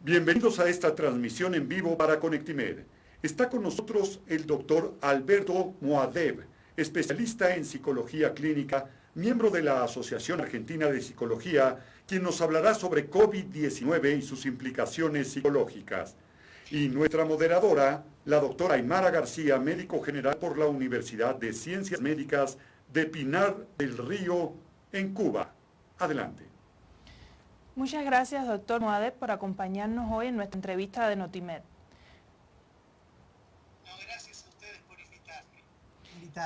Bienvenidos a esta transmisión en vivo para Conectimed. Está con nosotros el doctor Alberto Moadeb, especialista en psicología clínica, miembro de la Asociación Argentina de Psicología, quien nos hablará sobre COVID-19 y sus implicaciones psicológicas. Y nuestra moderadora, la doctora Aymara García, médico general por la Universidad de Ciencias Médicas de Pinar del Río, en Cuba. Adelante. Muchas gracias, doctor Moadeb, por acompañarnos hoy en nuestra entrevista de Notimed. Gracias a ustedes por invitarme.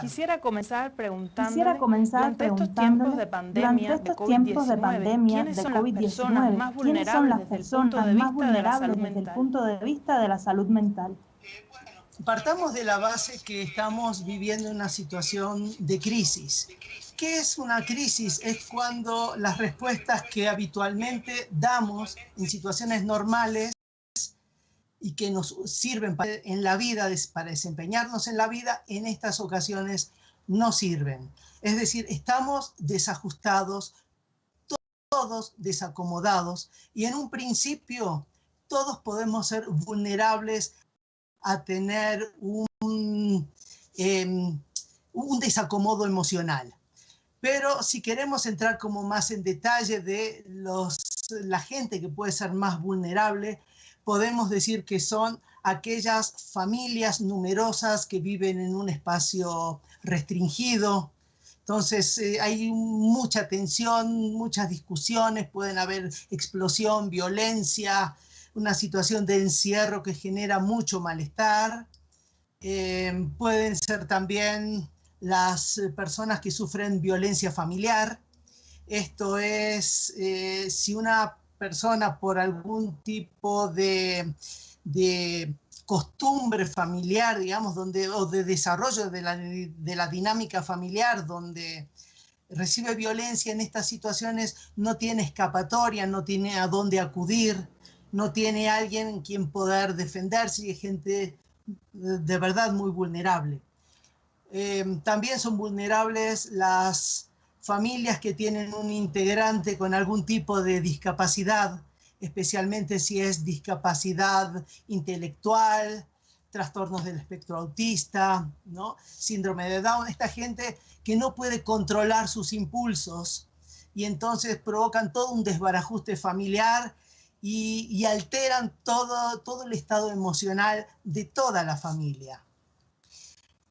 Quisiera comenzar preguntándole, durante estos tiempos de pandemia de COVID-19, ¿quiénes son las personas más vulnerables desde el punto de vista de la salud mental? Bueno, partamos de la base que estamos viviendo una situación de crisis. ¿Qué es una crisis? Es cuando las respuestas que habitualmente damos en situaciones normales y que nos sirven en la vida, para desempeñarnos en la vida, en estas ocasiones no sirven. Es decir, estamos desajustados, todos desacomodados, y en un principio todos podemos ser vulnerables a tener un desacomodo emocional. Pero si queremos entrar como más en detalle de la gente que puede ser más vulnerable, podemos decir que son aquellas familias numerosas que viven en un espacio restringido. Entonces hay mucha tensión, muchas discusiones, pueden haber explosión, violencia, una situación de encierro que genera mucho malestar. Pueden ser también las personas que sufren violencia familiar. Esto es, si una persona por algún tipo de costumbre familiar, digamos, o de desarrollo de la dinámica familiar, donde recibe violencia en estas situaciones, no tiene escapatoria, no tiene a dónde acudir, no tiene alguien en quien poder defenderse, y es gente de verdad muy vulnerable. También son vulnerables las familias que tienen un integrante con algún tipo de discapacidad, especialmente si es discapacidad intelectual, trastornos del espectro autista, ¿no? Síndrome de Down, esta gente que no puede controlar sus impulsos y entonces provocan todo un desbarajuste familiar y alteran todo el estado emocional de toda la familia.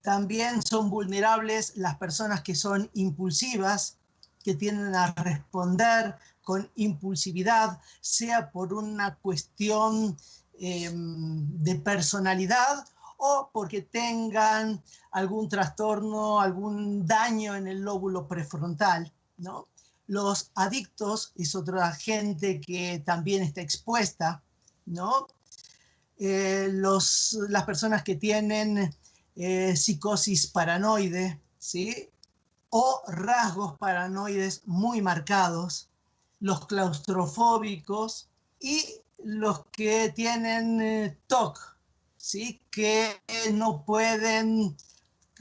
También son vulnerables las personas que son impulsivas, que tienden a responder con impulsividad, sea por una cuestión de personalidad o porque tengan algún trastorno, algún daño en el lóbulo prefrontal, ¿no? Los adictos es otra gente que también está expuesta, ¿no? Las personas que tienen psicosis paranoide, ¿sí? O rasgos paranoides muy marcados, los claustrofóbicos y los que tienen TOC, ¿sí? Que no pueden,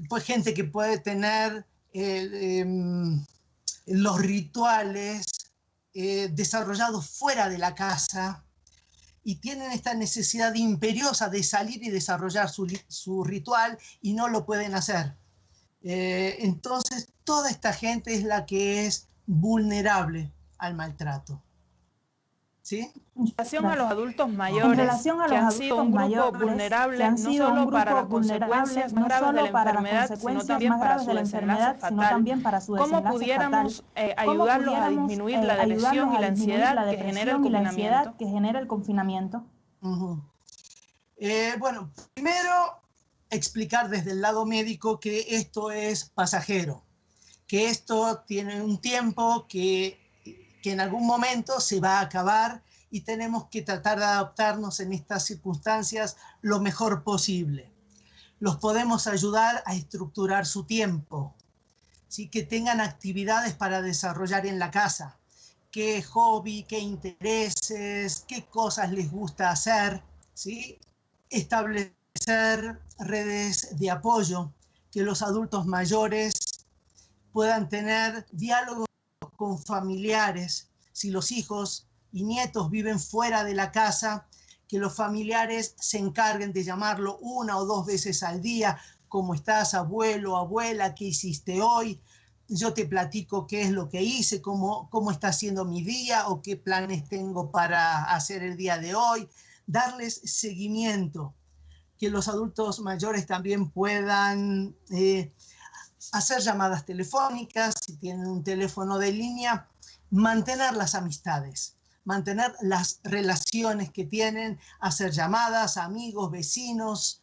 pues gente que puede tener los rituales desarrollados fuera de la casa, y tienen esta necesidad imperiosa de salir y desarrollar su ritual y no lo pueden hacer. Entonces, toda esta gente es la que es vulnerable al maltrato. ¿Sí? En relación a los adultos mayores, que han sido un grupo vulnerable no solo para las consecuencias más graves de la enfermedad, sino también para su desenlace fatal, ¿cómo pudiéramos ayudarlos a disminuir la depresión y la ansiedad que genera el confinamiento? Bueno, primero explicar desde el lado médico que esto es pasajero, que esto tiene un tiempo que en algún momento se va a acabar y tenemos que tratar de adaptarnos en estas circunstancias lo mejor posible. Los podemos ayudar a estructurar su tiempo, ¿sí? Que tengan actividades para desarrollar en la casa, qué hobby, qué intereses, qué cosas les gusta hacer, ¿sí? Establecer redes de apoyo, que los adultos mayores puedan tener diálogos con familiares. Si los hijos y nietos viven fuera de la casa, que los familiares se encarguen de llamarlo 1 o 2 veces al día. ¿Cómo estás, abuelo, abuela? ¿Qué hiciste hoy? Yo te platico qué es lo que hice, cómo está siendo mi día o qué planes tengo para hacer el día de hoy. Darles seguimiento, que los adultos mayores también puedan hacer llamadas telefónicas, si tienen un teléfono de línea, mantener las amistades, mantener las relaciones que tienen, hacer llamadas a amigos, vecinos,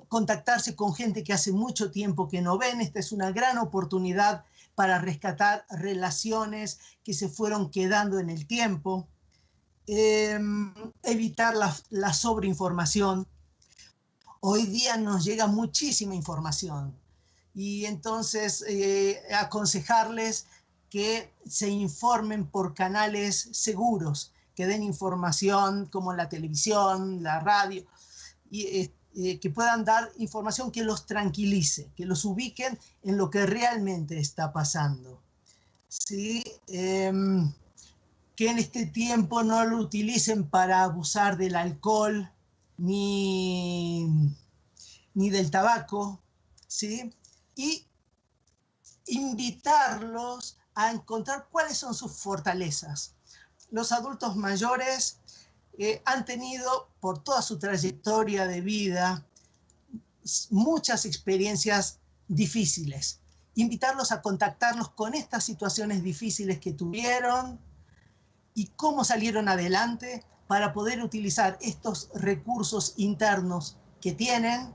contactarse con gente que hace mucho tiempo que no ven. Esta es una gran oportunidad para rescatar relaciones que se fueron quedando en el tiempo. Evitar la sobreinformación. Hoy día nos llega muchísima información y entonces aconsejarles que se informen por canales seguros, que den información como la televisión, la radio, y que puedan dar información que los tranquilice, que los ubiquen en lo que realmente está pasando. ¿Sí? Que en este tiempo no lo utilicen para abusar del alcohol ni del tabaco, ¿sí? Y invitarlos a encontrar cuáles son sus fortalezas. Los adultos mayores han tenido, por toda su trayectoria de vida, muchas experiencias difíciles. Invitarlos a contactarlos con estas situaciones difíciles que tuvieron y cómo salieron adelante para poder utilizar estos recursos internos que tienen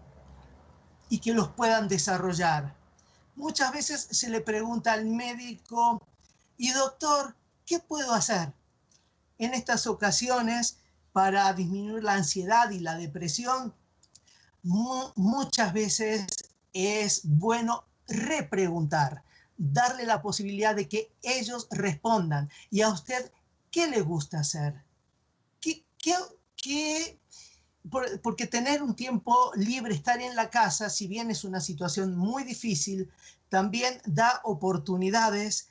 y que los puedan desarrollar. Muchas veces se le pregunta al médico, y doctor, ¿qué puedo hacer? En estas ocasiones, para disminuir la ansiedad y la depresión, muchas veces es bueno repreguntar, darle la posibilidad de que ellos respondan. ¿Y a usted qué le gusta hacer? Porque tener un tiempo libre, estar en la casa, si bien es una situación muy difícil, también da oportunidades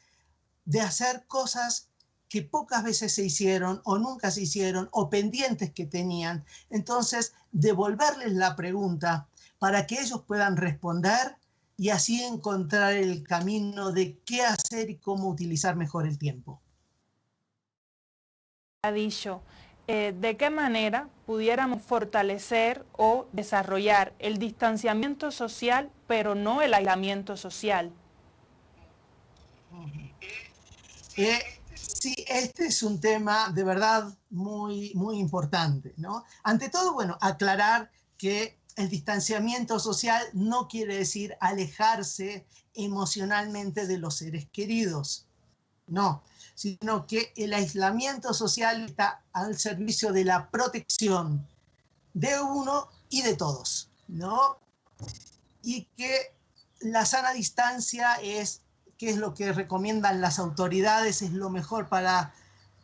de hacer cosas que pocas veces se hicieron o nunca se hicieron o pendientes que tenían. Entonces, devolverles la pregunta para que ellos puedan responder y así encontrar el camino de qué hacer y cómo utilizar mejor el tiempo. Ha dicho, ¿de qué manera pudiéramos fortalecer o desarrollar el distanciamiento social, pero no el aislamiento social? Sí, este es un tema de verdad muy, muy importante, ¿no? Ante todo, bueno, aclarar que el distanciamiento social no quiere decir alejarse emocionalmente de los seres queridos, no, sino que el aislamiento social está al servicio de la protección de uno y de todos, ¿no? Y que la sana distancia es, que es lo que recomiendan las autoridades, es lo mejor para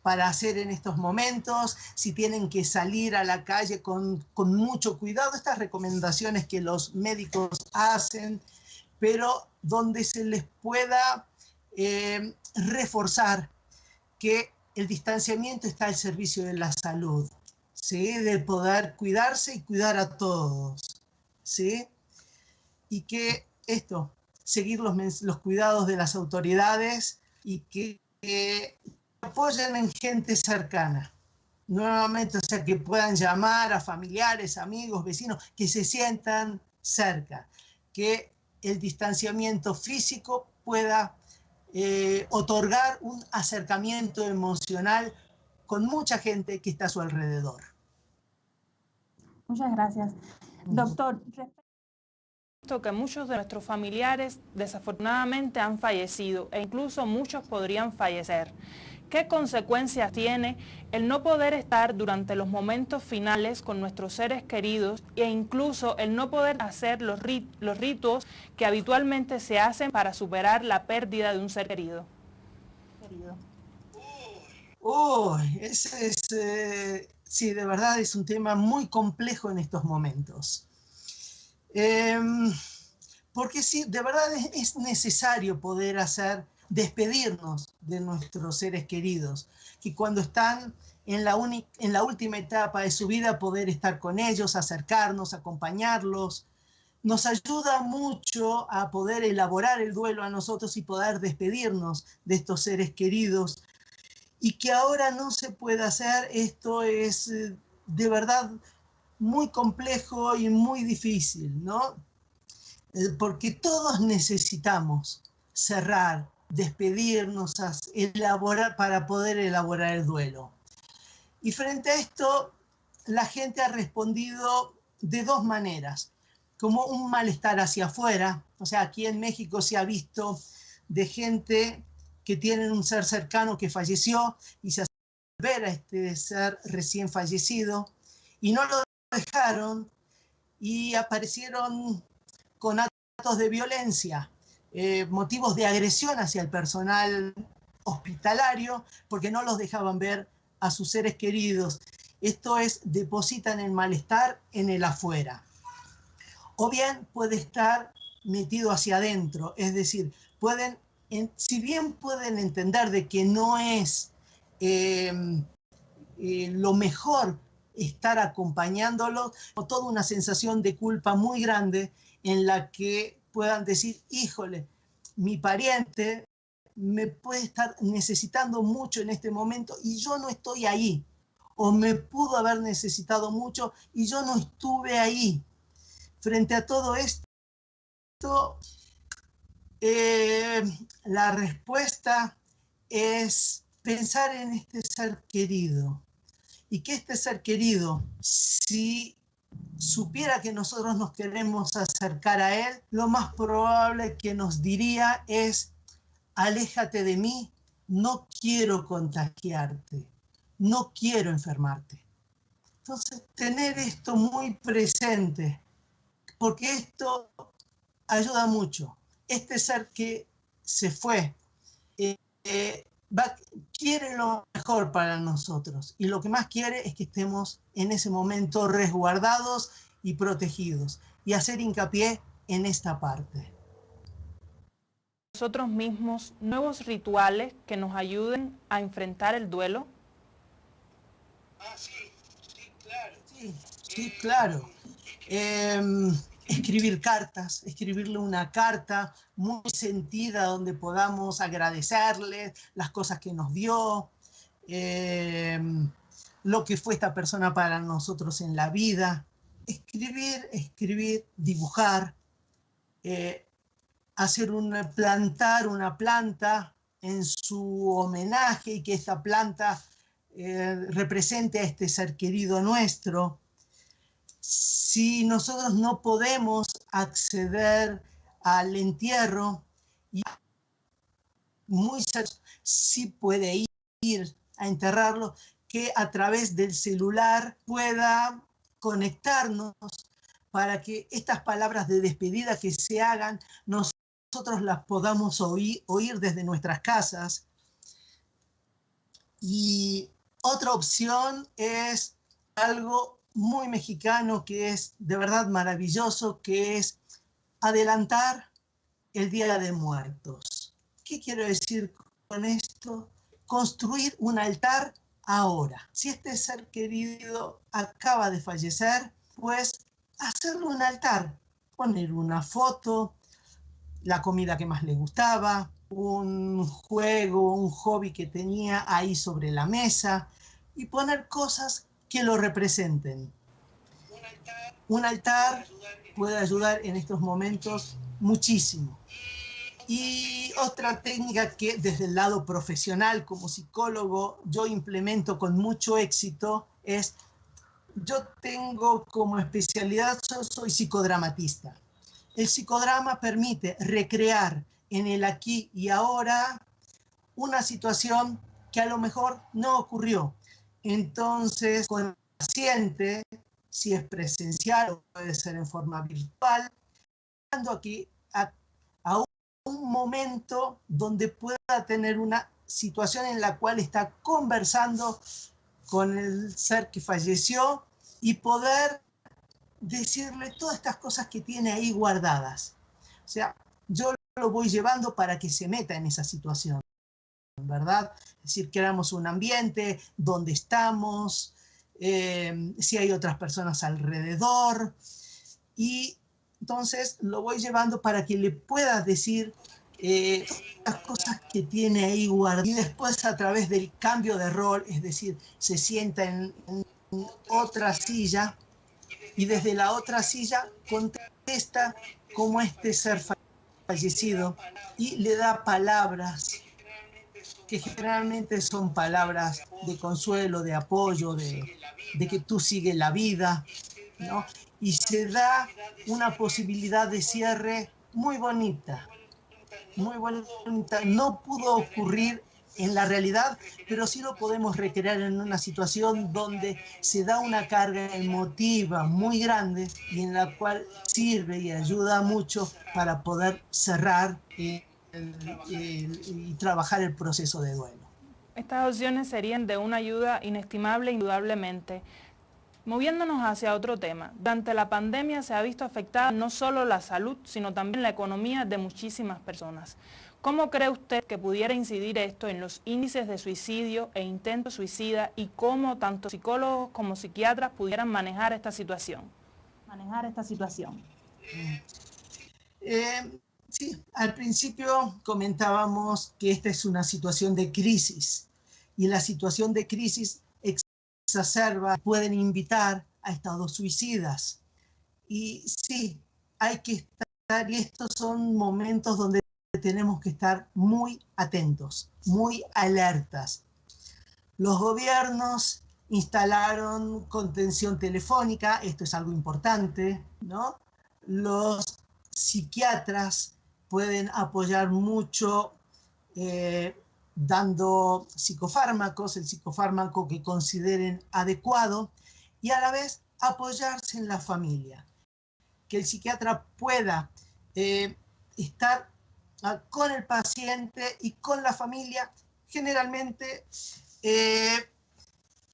hacer en estos momentos. Si tienen que salir a la calle con mucho cuidado, estas recomendaciones que los médicos hacen, pero donde se les pueda reforzar que el distanciamiento está al servicio de la salud, ¿sí? De poder cuidarse y cuidar a todos, ¿sí? Y que seguir los cuidados de las autoridades y que apoyen en gente cercana. Nuevamente, o sea, que puedan llamar a familiares, amigos, vecinos, que se sientan cerca, que el distanciamiento físico pueda otorgar un acercamiento emocional con mucha gente que está a su alrededor. Muchas gracias. Doctor, que muchos de nuestros familiares desafortunadamente han fallecido e incluso muchos podrían fallecer. ¿Qué consecuencias tiene el no poder estar durante los momentos finales con nuestros seres queridos e incluso el no poder hacer los ritos que habitualmente se hacen para superar la pérdida de un ser querido? Sí, de verdad es un tema muy complejo en estos momentos. Porque sí, de verdad es necesario poder hacer despedirnos de nuestros seres queridos, que cuando están en la última etapa de su vida, poder estar con ellos, acercarnos, acompañarlos, nos ayuda mucho a poder elaborar el duelo a nosotros y poder despedirnos de estos seres queridos. Y que ahora no se puede hacer, esto es de verdad muy complejo y muy difícil, ¿no? Porque todos necesitamos cerrar, despedirnos, elaborar, para poder elaborar el duelo. Y frente a esto, la gente ha respondido de dos maneras, como un malestar hacia afuera. O sea, aquí en México se ha visto de gente que tienen un ser cercano que falleció y se acerca a ver a este ser recién fallecido y no lo dejaron y aparecieron con actos de violencia, motivos de agresión hacia el personal hospitalario porque no los dejaban ver a sus seres queridos. Esto es, depositan el malestar en el afuera. O bien puede estar metido hacia adentro, es decir, si bien pueden entender de que no es lo mejor estar acompañándolo, o toda una sensación de culpa muy grande en la que puedan decir, híjole, mi pariente me puede estar necesitando mucho en este momento y yo no estoy ahí, o me pudo haber necesitado mucho y yo no estuve ahí. Frente a todo esto, la respuesta es pensar en este ser querido, y que este ser querido, si supiera que nosotros nos queremos acercar a él, lo más probable que nos diría es, aléjate de mí, no quiero contagiarte, no quiero enfermarte. Entonces, tener esto muy presente, porque esto ayuda mucho. Este ser que se fue quiere lo mejor para nosotros y lo que más quiere es que estemos en ese momento resguardados y protegidos, y hacer hincapié en esta parte. Nosotros mismos, nuevos rituales que nos ayuden a enfrentar el duelo. Sí, claro. Escribir cartas, escribirle una carta muy sentida donde podamos agradecerle las cosas que nos dio, lo que fue esta persona para nosotros en la vida. Escribir, dibujar, plantar una planta en su homenaje y que esta planta represente a este ser querido nuestro. Si nosotros no podemos acceder al entierro, y sí puede ir a enterrarlo, que a través del celular pueda conectarnos para que estas palabras de despedida que se hagan, nosotros las podamos oír desde nuestras casas. Y otra opción es algo muy mexicano que es de verdad maravilloso, que es adelantar el Día de Muertos. ¿Qué quiero decir con esto? Construir un altar ahora. Si este ser querido acaba de fallecer, pues hacerle un altar, poner una foto, la comida que más le gustaba, un juego, un hobby que tenía ahí sobre la mesa, y poner cosas que lo representen. Un altar puede ayudar en estos momentos muchísimo. Y otra técnica que desde el lado profesional como psicólogo yo implemento con mucho éxito es, yo tengo como especialidad, yo soy psicodramatista. El psicodrama permite recrear en el aquí y ahora una situación que a lo mejor no ocurrió. Entonces, con el paciente, si es presencial o puede ser en forma virtual, aquí a un momento donde pueda tener una situación en la cual está conversando con el ser que falleció y poder decirle todas estas cosas que tiene ahí guardadas. O sea, yo lo voy llevando para que se meta en esa situación, ¿verdad? Es decir, creamos un ambiente donde estamos, si hay otras personas alrededor, y entonces lo voy llevando para que le pueda decir las cosas que tiene ahí guardadas. Y después a través del cambio de rol, es decir, se sienta en otra silla y desde la otra silla contesta como este ser fallecido y le da palabras que generalmente son palabras de consuelo, de apoyo, de que tú sigues la vida, ¿no? Y se da una posibilidad de cierre muy bonita, muy bonita. No pudo ocurrir en la realidad, pero sí lo podemos recrear en una situación donde se da una carga emotiva muy grande y en la cual sirve y ayuda mucho para poder cerrar y trabajar el proceso de duelo. Estas opciones serían de una ayuda inestimable indudablemente. Moviéndonos hacia otro tema, durante la pandemia se ha visto afectada no solo la salud, sino también la economía de muchísimas personas. ¿Cómo cree usted que pudiera incidir esto en los índices de suicidio e intentos suicida y cómo tanto psicólogos como psiquiatras pudieran manejar esta situación? Sí, al principio comentábamos que esta es una situación de crisis y la situación de crisis exacerba, pueden invitar a estados suicidas. Y sí, hay que estar, y estos son momentos donde tenemos que estar muy atentos, muy alertas. Los gobiernos instalaron contención telefónica, esto es algo importante, ¿no? Los psiquiatras pueden apoyar mucho dando psicofármacos, el psicofármaco que consideren adecuado, y a la vez apoyarse en la familia. Que el psiquiatra pueda estar con el paciente y con la familia. Generalmente,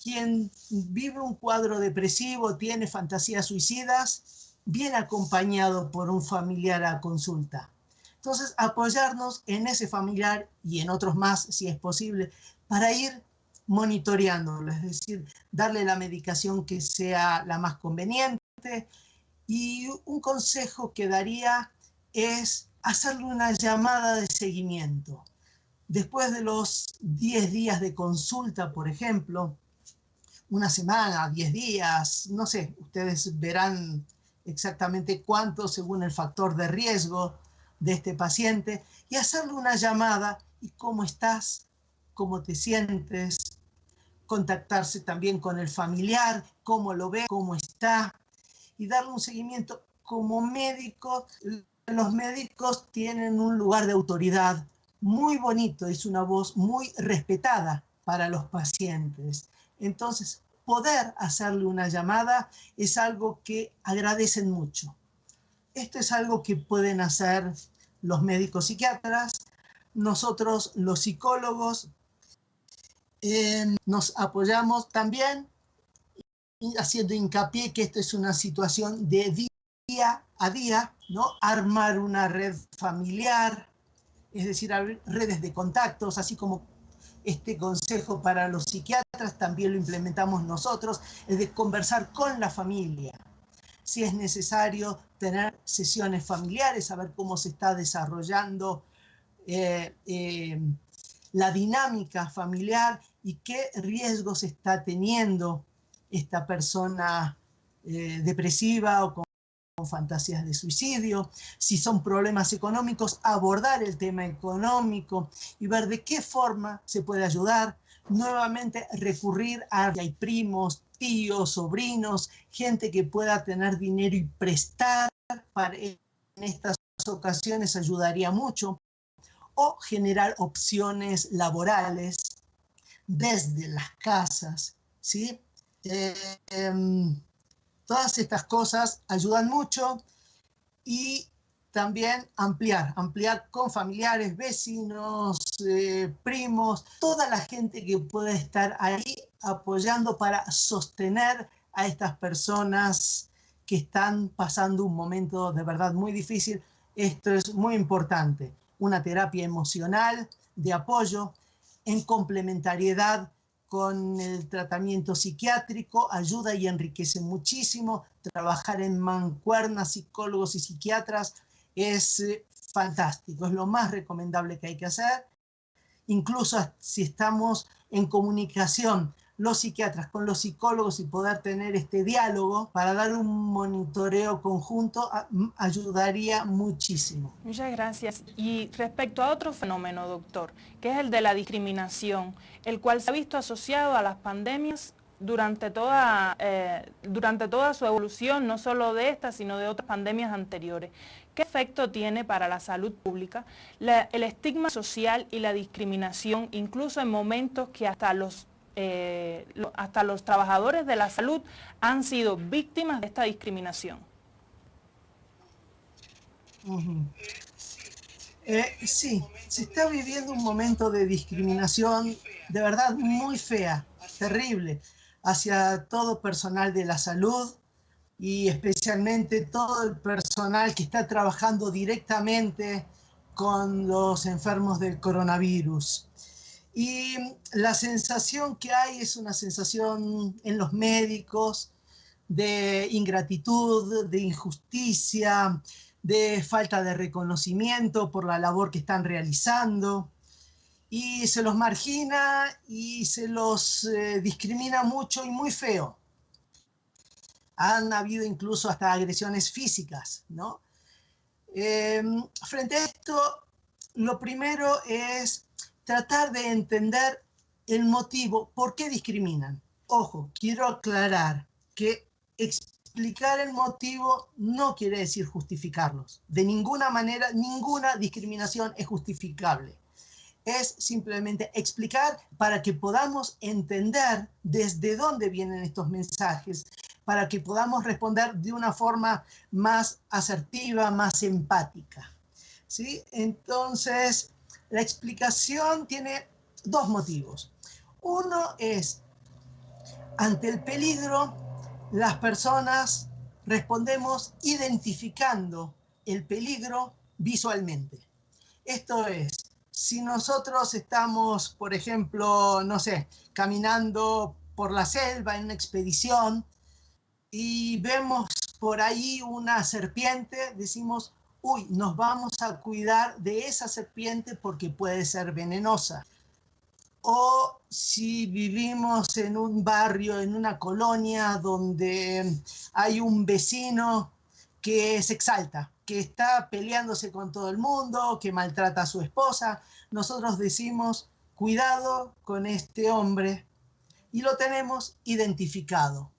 quien vive un cuadro depresivo, tiene fantasías suicidas, viene acompañado por un familiar a consulta. Entonces, apoyarnos en ese familiar y en otros más, si es posible, para ir monitoreándolo, es decir, darle la medicación que sea la más conveniente. Y un consejo que daría es hacerle una llamada de seguimiento. Después de los 10 días de consulta, por ejemplo, una semana, 10 días, no sé, ustedes verán exactamente cuánto según el factor de riesgo de este paciente, y hacerle una llamada, ¿y cómo estás? ¿Cómo te sientes? Contactarse también con el familiar, cómo lo ve, cómo está, y darle un seguimiento. Como médico, los médicos tienen un lugar de autoridad muy bonito, es una voz muy respetada para los pacientes. Entonces, poder hacerle una llamada es algo que agradecen mucho. Esto es algo que pueden hacer los médicos psiquiatras. Nosotros, los psicólogos, nos apoyamos también haciendo hincapié que esto es una situación de día a día, ¿no? Armar una red familiar, es decir, abrir redes de contactos, así como este consejo para los psiquiatras también lo implementamos nosotros, es de conversar con la familia. Si es necesario tener sesiones familiares, saber cómo se está desarrollando la dinámica familiar y qué riesgos está teniendo esta persona depresiva o con fantasías de suicidio. Si son problemas económicos, abordar el tema económico y ver de qué forma se puede ayudar. Nuevamente recurrir a hay primos, tíos, sobrinos, gente que pueda tener dinero y prestar para en estas ocasiones ayudaría mucho. O generar opciones laborales desde las casas, ¿sí? Todas estas cosas ayudan mucho, y también ampliar con familiares, vecinos, primos, toda la gente que pueda estar ahí apoyando para sostener a estas personas que están pasando un momento de verdad muy difícil. Esto es muy importante. Una terapia emocional de apoyo en complementariedad con el tratamiento psiquiátrico ayuda y enriquece muchísimo. Trabajar en mancuernas, psicólogos y psiquiatras es fantástico, es lo más recomendable que hay que hacer. Incluso si estamos en comunicación los psiquiatras con los psicólogos y poder tener este diálogo para dar un monitoreo conjunto ayudaría muchísimo. Muchas gracias. Y respecto a otro fenómeno, doctor, que es el de la discriminación, el cual se ha visto asociado a las pandemias durante toda su evolución, no solo de esta, sino de otras pandemias anteriores. ¿Qué efecto tiene para la salud pública el estigma social y la discriminación, incluso en momentos que hasta los trabajadores de la salud han sido víctimas de esta discriminación? Sí, se está viviendo un momento de discriminación de verdad muy fea, terrible, hacia todo personal de la salud y especialmente todo el personal que está trabajando directamente con los enfermos del coronavirus. Y la sensación que hay es una sensación en los médicos de ingratitud, de injusticia, de falta de reconocimiento por la labor que están realizando, y se los margina y se los discrimina mucho y muy feo. Han habido incluso hasta agresiones físicas, ¿no? Frente a esto, lo primero es tratar de entender el motivo, por qué discriminan. Ojo, quiero aclarar que explicar el motivo no quiere decir justificarlos. De ninguna manera, ninguna discriminación es justificable. Es simplemente explicar para que podamos entender desde dónde vienen estos mensajes, para que podamos responder de una forma más asertiva, más empática, ¿sí? Entonces, la explicación tiene dos motivos. Uno es, ante el peligro, las personas respondemos identificando el peligro visualmente. Esto es, si nosotros estamos, por ejemplo, no sé, caminando por la selva en una expedición y vemos por ahí una serpiente, decimos, uy, nos vamos a cuidar de esa serpiente porque puede ser venenosa. O si vivimos en un barrio, en una colonia donde hay un vecino que se exalta, que está peleándose con todo el mundo, que maltrata a su esposa, nosotros decimos, cuidado con este hombre, y lo tenemos identificado.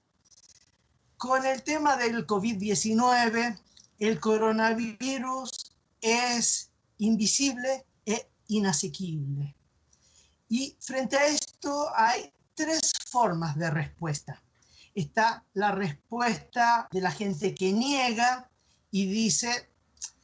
Con el tema del COVID-19, el coronavirus es invisible e inasequible. Y frente a esto hay tres formas de respuesta. Está la respuesta de la gente que niega y dice,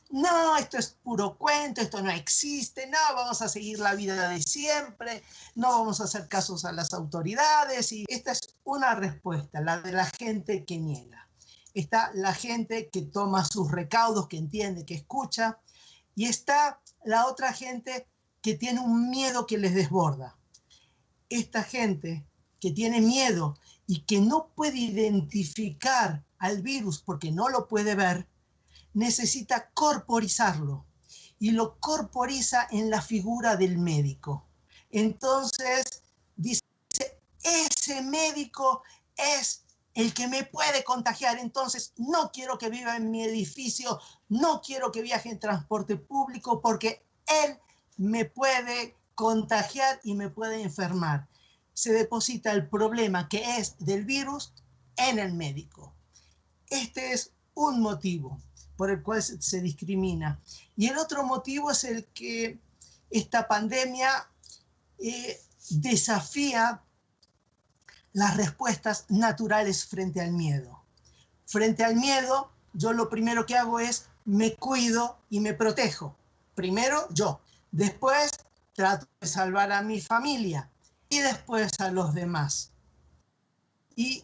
no, esto es puro cuento, esto no existe, no, vamos a seguir la vida de siempre, no vamos a hacer casos a las autoridades. Y esta es una respuesta, la de la gente que niega. Está la gente que toma sus recaudos, que entiende, que escucha. Y está la otra gente que tiene un miedo que les desborda. Esta gente que tiene miedo y que no puede identificar al virus porque no lo puede ver, necesita corporizarlo y lo corporiza en la figura del médico. Entonces dice, ese médico es el que me puede contagiar, entonces no quiero que viva en mi edificio, no quiero que viaje en transporte público porque él me puede contagiar y me puede enfermar. Se deposita el problema que es del virus en el médico. Este es un motivo por el cual se discrimina. Y el otro motivo es el que esta pandemia desafía las respuestas naturales frente al miedo. Frente al miedo, yo lo primero que hago es me cuido y me protejo. Primero yo, después trato de salvar a mi familia y después a los demás. Y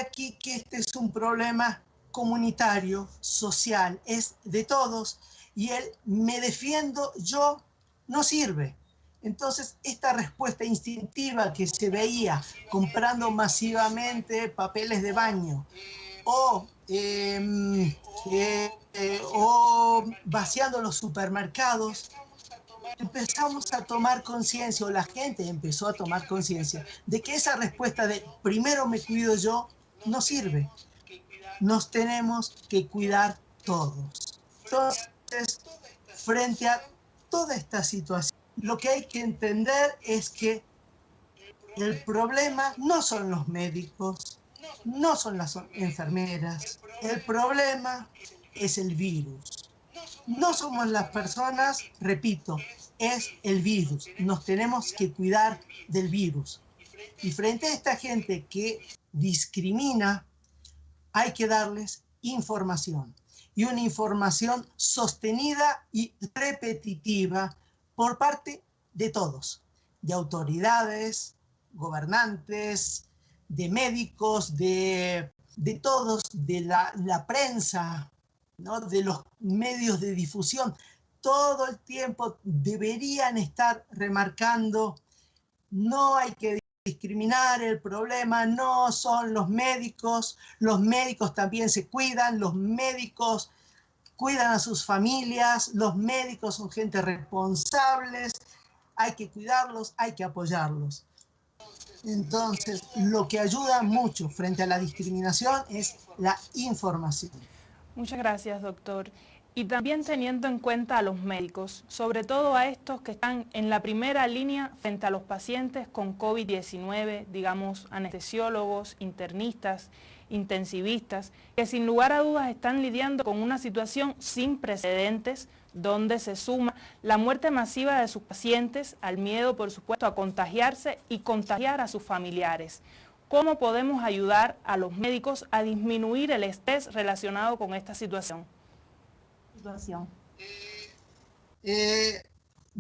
aquí que este es un problema comunitario, social, es de todos, y el me defiendo yo no sirve. Entonces, esta respuesta instintiva que se veía comprando masivamente papeles de baño o vaciando los supermercados, empezamos a tomar conciencia, o la gente empezó a tomar conciencia, de que esa respuesta de primero me cuido yo no sirve. Nos tenemos que cuidar todos. Entonces, frente a toda esta situación, lo que hay que entender es que el problema no son los médicos, no son las enfermeras, el problema es el virus. No somos las personas, repito, es el virus. Nos tenemos que cuidar del virus. Y frente a esta gente que discrimina, hay que darles información. Y una información sostenida y repetitiva por parte de todos, de autoridades, gobernantes, de médicos, de todos, de la prensa, ¿no? De los medios de difusión. Todo el tiempo deberían estar remarcando, no hay que discriminar, el problema no son los médicos también se cuidan, los médicos cuidan a sus familias, los médicos son gente responsables, hay que cuidarlos, hay que apoyarlos. Entonces, lo que ayuda mucho frente a la discriminación es la información. Muchas gracias, doctor. Y también teniendo en cuenta a los médicos, sobre todo a estos que están en la primera línea frente a los pacientes con COVID-19, digamos anestesiólogos, internistas, intensivistas, que sin lugar a dudas están lidiando con una situación sin precedentes, donde se suma la muerte masiva de sus pacientes, al miedo, por supuesto, a contagiarse y contagiar a sus familiares. ¿Cómo podemos ayudar a los médicos a disminuir el estrés relacionado con esta situación? De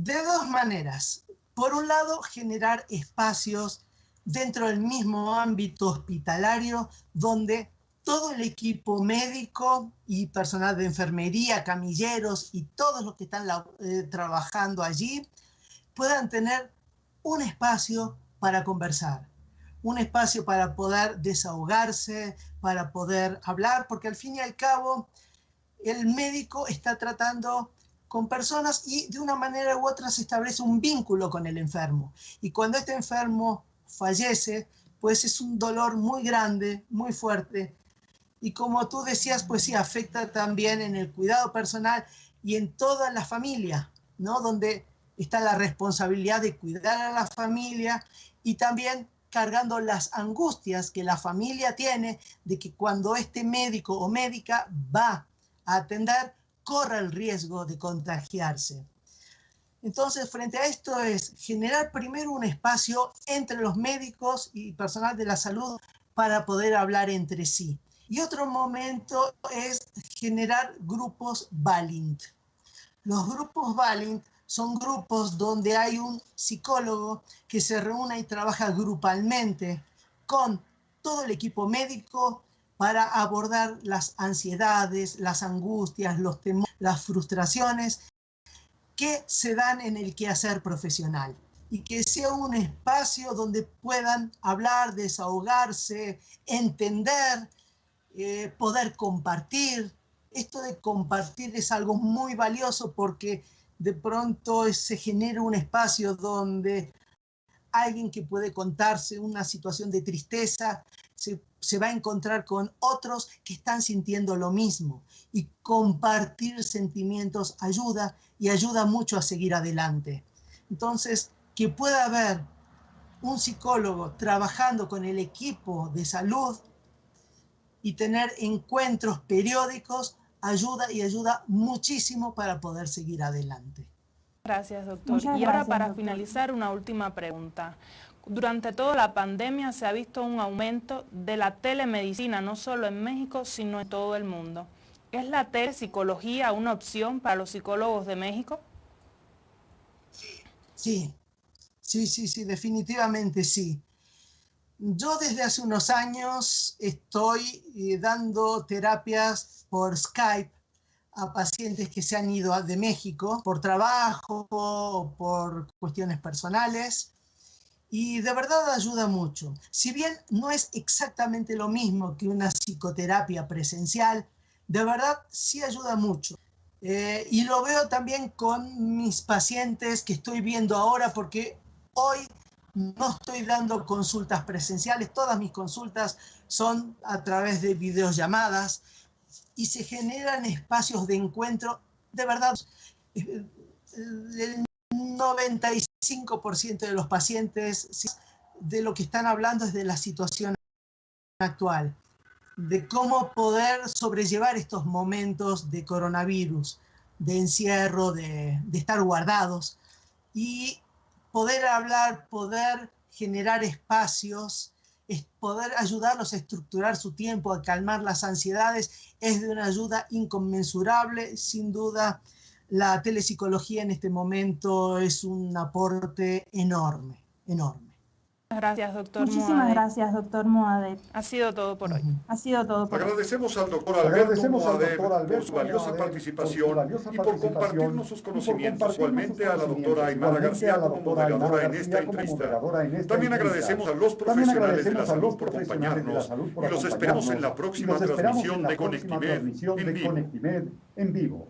dos maneras. Por un lado, generar espacios dentro del mismo ámbito hospitalario donde todo el equipo médico y personal de enfermería, camilleros y todos los que están trabajando allí puedan tener un espacio para conversar, un espacio para poder desahogarse, para poder hablar, porque al fin y al cabo el médico está tratando con personas y de una manera u otra se establece un vínculo con el enfermo. Y cuando este enfermo fallece, pues es un dolor muy grande, muy fuerte. Y como tú decías, pues sí, afecta también en el cuidado personal y en toda la familia, ¿no? Donde está la responsabilidad de cuidar a la familia y también cargando las angustias que la familia tiene de que cuando este médico o médica va a atender, corra el riesgo de contagiarse. Entonces, frente a esto es generar primero un espacio entre los médicos y personal de la salud para poder hablar entre sí. Y otro momento es generar grupos Valint. Los grupos Valint son grupos donde hay un psicólogo que se reúne y trabaja grupalmente con todo el equipo médico para abordar las ansiedades, las angustias, los temores, las frustraciones que se dan en el quehacer profesional. Y que sea un espacio donde puedan hablar, desahogarse, entender, poder compartir. Esto de compartir es algo muy valioso porque de pronto se genera un espacio donde alguien que puede contarse una situación de tristeza se va a encontrar con otros que están sintiendo lo mismo. Y compartir sentimientos ayuda y ayuda mucho a seguir adelante. Entonces, que pueda haber un psicólogo trabajando con el equipo de salud y tener encuentros periódicos ayuda muchísimo para poder seguir adelante. Gracias, doctor. Y ahora para finalizar, una última pregunta. Durante toda la pandemia se ha visto un aumento de la telemedicina, no solo en México, sino en todo el mundo. ¿Es la telepsicología una opción para los psicólogos de México? Sí, definitivamente sí. Yo desde hace unos años estoy dando terapias por Skype a pacientes que se han ido de México por trabajo o por cuestiones personales, y de verdad ayuda mucho. Si bien no es exactamente lo mismo que una psicoterapia presencial, de verdad sí ayuda mucho. Y lo veo también con mis pacientes que estoy viendo ahora, porque hoy no estoy dando consultas presenciales, todas mis consultas son a través de videollamadas y se generan espacios de encuentro, de verdad. El 95% de los pacientes de lo que están hablando es de la situación actual, de cómo poder sobrellevar estos momentos de coronavirus, de encierro, de estar guardados, y poder hablar, poder generar espacios, poder ayudarlos a estructurar su tiempo, a calmar las ansiedades, es de una ayuda inconmensurable. Sin duda, la telepsicología en este momento es un aporte enorme, enorme. Gracias, doctor Muchísimas Moadeb. gracias, doctor Moadeb. Ha sido todo por hoy. Ha sido todo por hoy. Agradecemos al doctor Alberto Moadeb por su valiosa participación y por compartirnos sus conocimientos. Igualmente a la doctora Aymara García como moderadora en esta entrevista. También agradecemos a los profesionales de la salud por acompañarnos y los esperamos en la próxima transmisión de Conectimed en vivo.